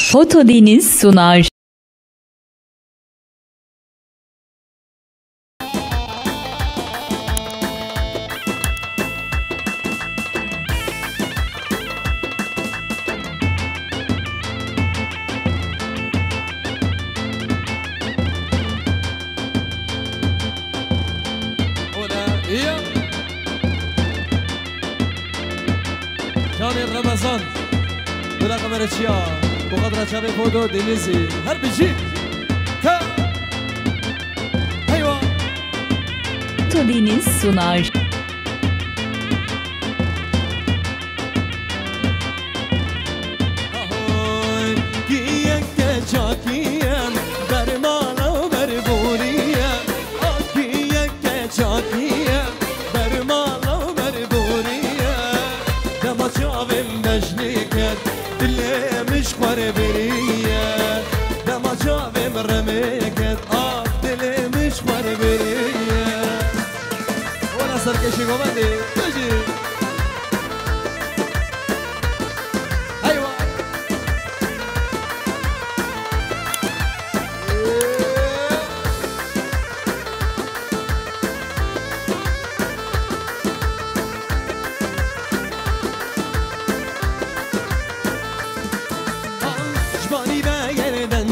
Fotodeniz sunar. رمضان بلا قمر چیا بقدر شب فوتو دنیزی هر بجی تا hayva Fotodeniz sunar. ahoy giyek çakiyem bermala berburiye giyek çakiyem bermala berburiye dama çavim beşniket dille مشخور بریه دما جاویم رمیکت آب دل مشخور بریه ولا سرکشی گومندی بجی hayva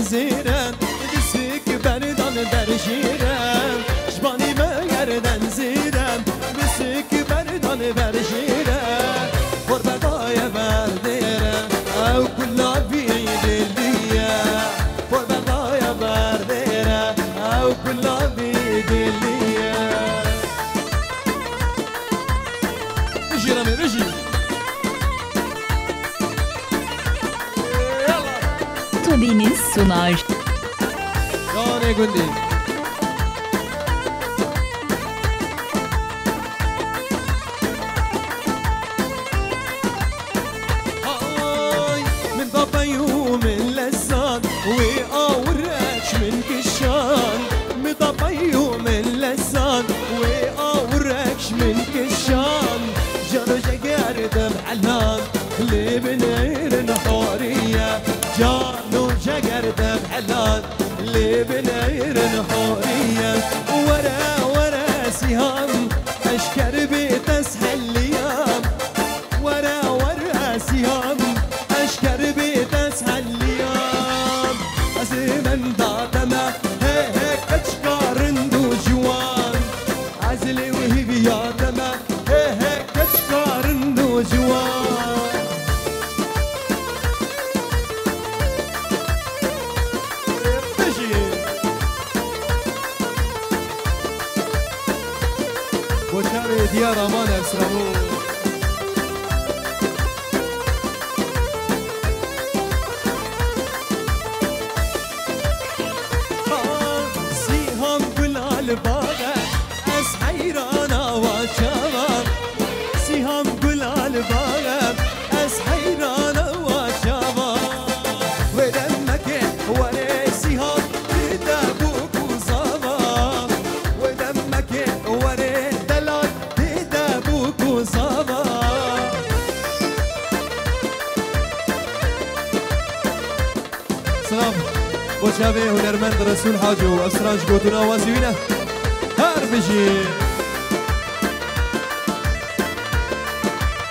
زیرم بسیک بردان در شیرم شبانی مگردن زیرم بسیک بردان بر شیرم قربقای بردیرم او کلا بیدل بیا قربقای بردیرم او کلا بیدل بیا بشیرم بشیر Fotodeniz sunar. Yane gündüz. Ay min dabayum min lezzan ve avreç min kişan min dabayum min lezzan ve avreç min kişan canı cegerdem halan libneyrin hariye جانو جگر دم حلال اللي بنير حورية ورا ورا سهام أشكر بتسهل ليام ورا ورا سهام أشكر بتسهل ليام أزمن داتما هيك أشكار ندو جوان عزلي وهي بياتما هيك أشكار ندو جوان وشاري ديار امان اسرمو سيهم كل باغا اس حيرانا وشباب سيهم كل باغا اس حيرانا وشباب ودمك وري سيهم بدابوك وصبا ودمك وري سلام با شبه هنرمند رسول حاجو و اسرانج گوتونا وازیوینه هر بجی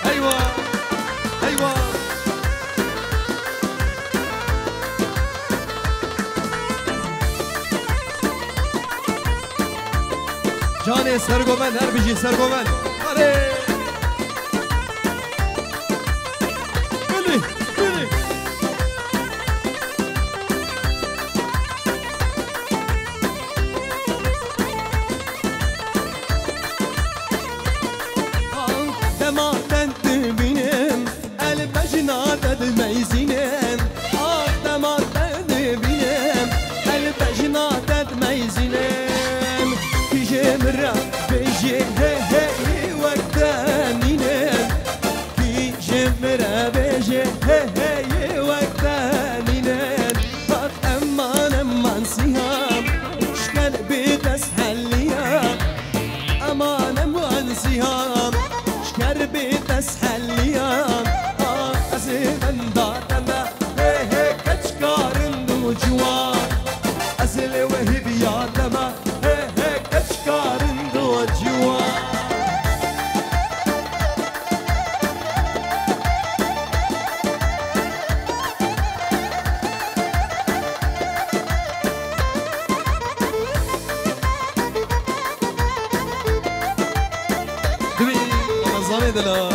hayva hayva جان سرگومن هر بجی سرگومن آره شكر بتسحل يا أزيد دار هلا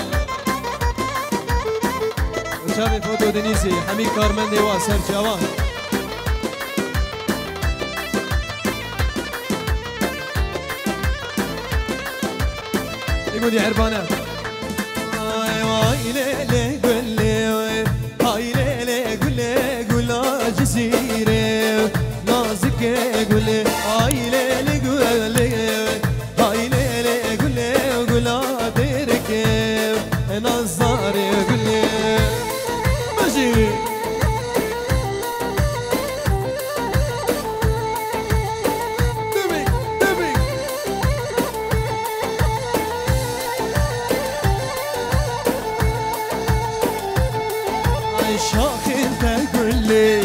شافي فوتو دنيسي حميد كارمندي واسر جوان يقول يا عربانه واي ليلي قول لي هاي ليلي قول لي قول جزيره نازك قول لي هاي ليلي قول لي هاي ليلي قول لي قول ديرك نظاري قول لي ماشي شاخ انت قول لي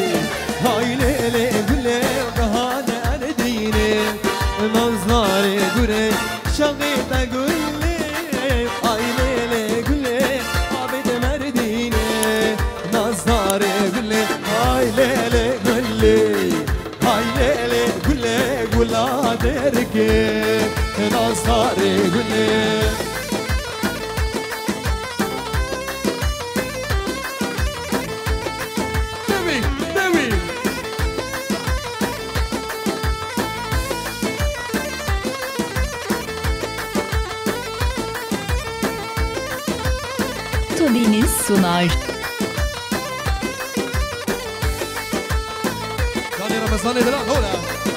هاي ليلي قول لي وقهانا ارديني منظري قول لي شاخ انت قول لي هاي ليلي قول لي عبد مرديني نظري قول لي هاي ليلي قول لي هاي ليلي قول لي قول ادركي نظري قول لي Deniz sunar. كان رمضان دلال هولا